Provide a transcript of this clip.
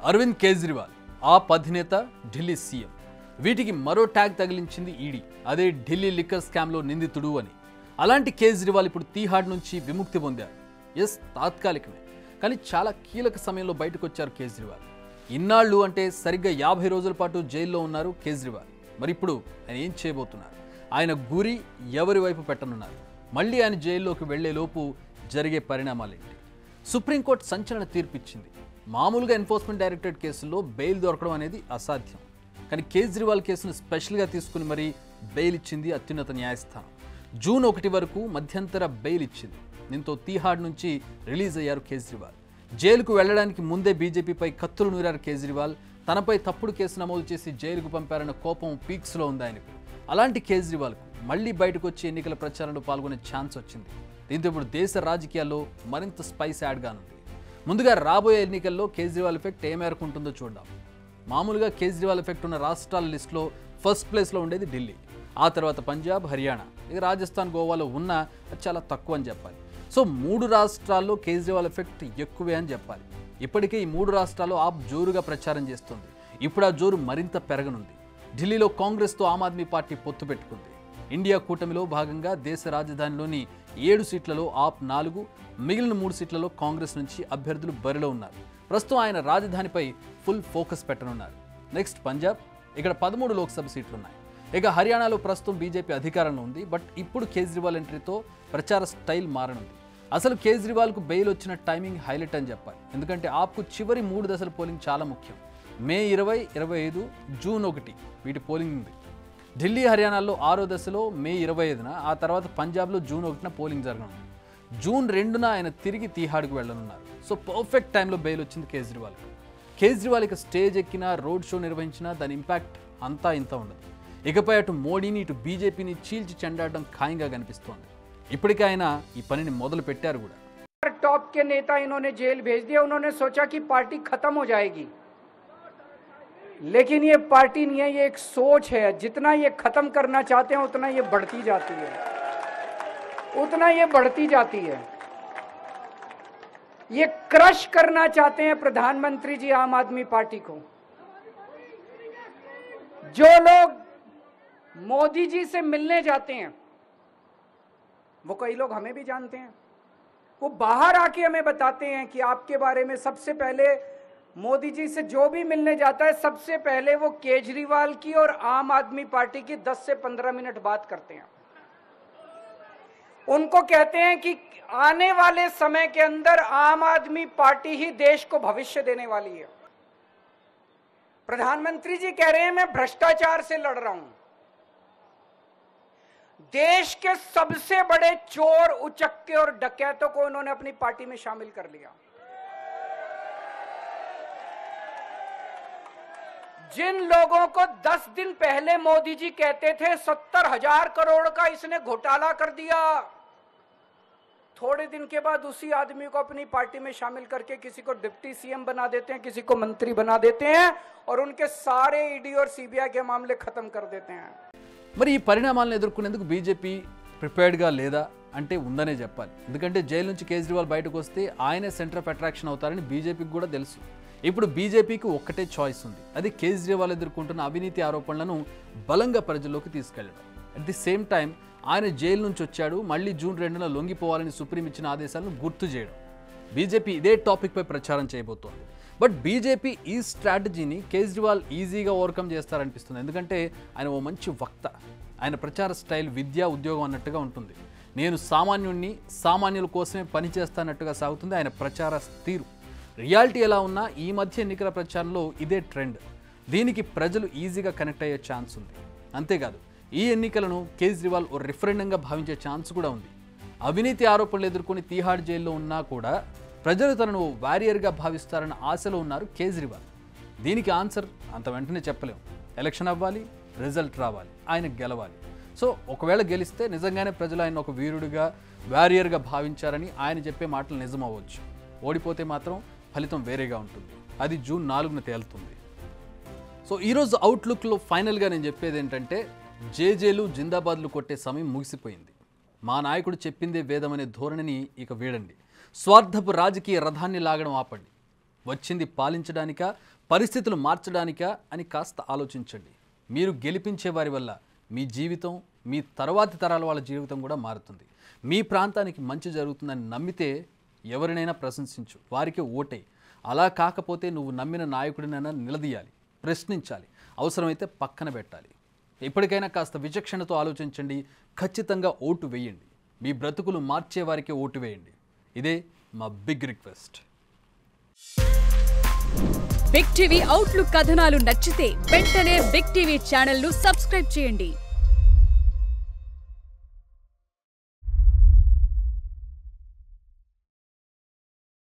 అరవింద్ కేజ్రీవాల్, ఆప్ అధినేత, ఢిల్లీ సీఎం. వీటికి మరో ట్యాగ్ తగిలించింది ఈడీ. అదే ఢిల్లీ లిక్కర్ స్కామ్లో నిందితుడు అని. అలాంటి కేజ్రీవాల్ ఇప్పుడు తీహాడ్ నుంచి విముక్తి పొందారు. ఎస్, తాత్కాలికమే, కానీ చాలా కీలక సమయంలో బయటకు వచ్చారు కేజ్రీవాల్. ఇన్నాళ్ళు అంటే సరిగ్గా 50 రోజుల పాటు జైల్లో ఉన్నారు కేజ్రీవాల్. మరి ఇప్పుడు ఆయన ఏం చేయబోతున్నారు? ఆయన గురి ఎవరి వైపు పెట్టనున్నారు? మళ్ళీ ఆయన జైల్లోకి వెళ్లే లోపు జరిగే పరిణామాలేంటి? సుప్రీంకోర్టు సంచలన తీర్పిచ్చింది. మామూలుగా ఎన్ఫోర్స్మెంట్ డైరెక్టరేట్ కేసుల్లో బెయిల్ దొరకడం అనేది అసాధ్యం. కానీ కేజ్రీవాల్ కేసును స్పెషల్గా తీసుకుని మరీ బెయిల్ ఇచ్చింది అత్యున్నత న్యాయస్థానం. జూన్ 1 వరకు మధ్యంతర బెయిల్ ఇచ్చింది. దీంతో తీహాడ్ నుంచి రిలీజ్ అయ్యారు కేజ్రీవాల్. జైలుకు వెళ్లడానికి ముందే బీజేపీపై కత్తులు నూరారు కేజ్రీవాల్. తనపై తప్పుడు కేసు నమోదు చేసి జైలుకు పంపారన్న కోపం పీక్స్లో ఉంది ఆయనకు. అలాంటి కేజ్రీవాల్కు మళ్లీ బయటకు వచ్చి ఎన్నికల ప్రచారంలో పాల్గొనే ఛాన్స్ వచ్చింది. దీంతో ఇప్పుడు దేశ రాజకీయాల్లో మరింత స్పైస్ యాడ్ కానుంది. ముందుగా రాబోయే ఎన్నికల్లో కేజ్రీవాల్ ఎఫెక్ట్ ఏ మేరకు ఉంటుందో చూద్దాం. మామూలుగా కేజ్రీవాల్ ఎఫెక్ట్ ఉన్న రాష్ట్రాల లిస్టులో ఫస్ట్ ప్లేస్లో ఉండేది ఢిల్లీ. ఆ తర్వాత పంజాబ్, హర్యానా, ఇక రాజస్థాన్, గోవాలో ఉన్న చాలా తక్కువ అని చెప్పాలి. సో 3 రాష్ట్రాల్లో కేజ్రీవాల్ ఎఫెక్ట్ ఎక్కువే అని చెప్పాలి. ఇప్పటికే ఈ 3 రాష్ట్రాల్లో ఆప్ జోరుగా ప్రచారం చేస్తుంది. ఇప్పుడు ఆ జోరు మరింత పెరగనుంది. ఢిల్లీలో కాంగ్రెస్తో ఆమ్ ఆద్మీ పార్టీ పొత్తు పెట్టుకుంది. ఇండియా కూటమిలో భాగంగా దేశ రాజధానిలోని 7 సీట్లలో ఆప్ 4, మిగిలిన 3 సీట్లలో కాంగ్రెస్ నుంచి అభ్యర్థులు బరిలో ఉన్నారు. ప్రస్తుతం ఆయన రాజధానిపై ఫుల్ ఫోకస్ పెట్టనున్నారు. నెక్స్ట్ పంజాబ్, ఇక్కడ 13 లోక్సభ సీట్లున్నాయి. ఇక హర్యానాలో ప్రస్తుతం బీజేపీ అధికారంలో ఉంది. బట్ ఇప్పుడు కేజ్రీవాల్ ఎంట్రీతో ప్రచార స్టైల్ మారనుంది. అసలు కేజ్రీవాల్కు బెయిల్ వచ్చిన టైమింగ్ హైలైట్ అని చెప్పాలి. ఎందుకంటే ఆప్కు చివరి 3 దశల పోలింగ్ చాలా ముఖ్యం. మే 20, 25, జూన్ 1 వీటి పోలింగ్ ఉంది. ఢిల్లీ, హర్యానాలో 6వ దశలో మే 25న, ఆ తర్వాత పంజాబ్లో జూన్ 1న పోలింగ్ జరగనుంది. జూన్ 2న ఆయన తిరిగి తీహాడ్కు వెళ్లనున్నారు. సో పర్ఫెక్ట్ టైంలో బెయిల్ వచ్చింది కేజ్రీవాల్కు. కేజ్రీవాల్ ఇక స్టేజ్ ఎక్కినా, రోడ్ షో నిర్వహించినా దాని ఇంపాక్ట్ అంతా ఇంత ఉండదు. ఇకపై అటు మోడీని, ఇటు బీజేపీని చీల్చి చెండాడడం ఖాయంగా కనిపిస్తోంది. ఇప్పటికే ఆయన ఈ పనిని మొదలు పెట్టారు కూడా. टॉप के नेता इन्होंने जेल भेज दिया. उन्होंने सोचा कि पार्टी खत्म हो जाएगी, लेकिन ये पार्टी नहीं है, ये एक सोच है. जितना ये खत्म करना चाहते हैं उतना ये बढ़ती जाती है, उतना ये बढ़ती जाती है. ये क्रश करना चाहते हैं प्रधानमंत्री जी आम आदमी पार्टी को. जो लोग मोदी जी से मिलने जाते हैं, वो कई लोग हमें भी जानते हैं, वो बाहर आके हमें बताते हैं कि आपके बारे में सबसे पहले मोदी जी से जो भी मिलने जाता है, सबसे पहले वो केजरीवाल की और आम आदमी पार्टी की 10 से 15 मिनट बात करते हैं. उनको कहते हैं कि आने वाले समय के अंदर आम आदमी पार्टी ही देश को भविष्य देने वाली है. प्रधानमंत्री जी कह रहे हैं मैं भ्रष्टाचार से लड़ रहा हूं. देश के सबसे बड़े चोर, उचक्के और डकैतों को उन्होंने अपनी पार्टी में शामिल कर लिया. जिन लोगों को 10 दिन पहले मोदी जी कहते थे 70,000 करोड़ का इसने घोटाला कर दिया, थोड़े दिन के बाद उसी आदमी को अपनी पार्टी में शामिल करके किसी को डिप्टी सीएम बना देते हैं, किसी को मंत्री बना देते हैं और उनके सारे ईडी और सीबीआई के मामले खत्म कर देते हैं. మరి ఈ పరిణామాలను ఎదుర్కొనేందుకు బీజేపీ ప్రిపేర్డ్గా లేదా అంటే ఉందనే చెప్పాలి. ఎందుకంటే జైలు నుంచి కేజ్రీవాల్ బయటకు వస్తే ఆయనే సెంటర్ ఆఫ్ అట్రాక్షన్ అవుతారని బీజేపీకి కూడా తెలుసు. ఇప్పుడు బీజేపీకి ఒక్కటే చాయిస్ ఉంది. అది కేజ్రీవాల్ ఎదుర్కొంటున్న అవినీతి ఆరోపణలను బలంగా ప్రజల్లోకి తీసుకెళ్లడం. అట్ ది సేమ్ టైం ఆయన జైలు నుంచి వచ్చాడు, మళ్ళీ జూన్ 2న లొంగిపోవాలని సుప్రీం ఇచ్చిన ఆదేశాలను గుర్తు చేయడం. బీజేపీ ఇదే టాపిక్పై ప్రచారం చేయబోతోంది. బట్ బీజేపీ ఈ స్ట్రాటజీని కేజ్రీవాల్ ఈజీగా ఓవర్కమ్ చేస్తారనిపిస్తుంది. ఎందుకంటే ఆయన ఓ మంచి వక్త. ఆయన ప్రచార స్టైల్ విద్యా, ఉద్యోగం అన్నట్టుగా ఉంటుంది. నేను సామాన్యుణ్ణి, సామాన్యుల కోసమే పనిచేస్తానట్టుగా సాగుతుంది ఆయన ప్రచార తీరు. రియాలిటీ ఎలా ఉన్నా ఈ మధ్య ఎన్నికల ప్రచారంలో ఇదే ట్రెండ్. దీనికి ప్రజలు ఈజీగా కనెక్ట్ అయ్యే ఛాన్స్ ఉంది. అంతేకాదు ఈ ఎన్నికలను కేజ్రీవాల్ ఓ రిఫరెండంగా భావించే ఛాన్స్ కూడా ఉంది. అవినీతి ఆరోపణలు ఎదుర్కొని తీహాడ్ జైల్లో ఉన్నా కూడా ప్రజలు తనను వారియర్గా భావిస్తారన్న ఆశలో ఉన్నారు కేజ్రీవాల్. దీనికి ఆన్సర్ అంత వెంటనే చెప్పలేము. ఎలక్షన్ అవ్వాలి, రిజల్ట్ రావాలి, ఆయన గెలవాలి. సో ఒకవేళ గెలిస్తే నిజంగానే ప్రజలు ఆయన ఒక వీరుడిగా, వారియర్గా భావించారని ఆయన చెప్పే మాటలు నిజం అవ్వచ్చు. ఓడిపోతే మాత్రం ఫలితం వేరేగా ఉంటుంది. అది జూన్ 4న తేలుతుంది. సో ఈరోజు అవుట్లుక్లో ఫైనల్గా నేను చెప్పేది ఏంటంటే, జేజేలు, జిందాబాద్లు కొట్టే సమయం ముగిసిపోయింది. మా నాయకుడు చెప్పిందే వేదమనే ధోరణిని ఇక వీడండి. స్వార్థపు రాజకీయ రథాన్ని లాగడం ఆపండి. వచ్చింది పాలించడానికా, పరిస్థితులు మార్చడానికా అని కాస్త ఆలోచించండి. మీరు గెలిపించే వారి వల్ల మీ జీవితం, మీ తర్వాతి తరాల వాళ్ళ జీవితం కూడా మారుతుంది. మీ ప్రాంతానికి మంచి జరుగుతుందని నమ్మితే ఎవరినైనా ప్రశంసించు, వారికి ఓటే. అలా కాకపోతే నువ్వు నమ్మిన నాయకుడినైనా నిలదీయాలి, ప్రశ్నించాలి, అవసరమైతే పక్కన పెట్టాలి. ఇప్పటికైనా కాస్త విచక్షణతో ఆలోచించండి. ఖచ్చితంగా ఓటు వేయండి. మీ బ్రతుకులు మార్చే వారికి ఓటు వేయండి. ఇదే మా big request. Big TV outlook కథనాలు నచ్చితే వెంటనే బిగ్ టీవీ ఛానల్ ను సబ్స్క్రైబ్ చేయండి.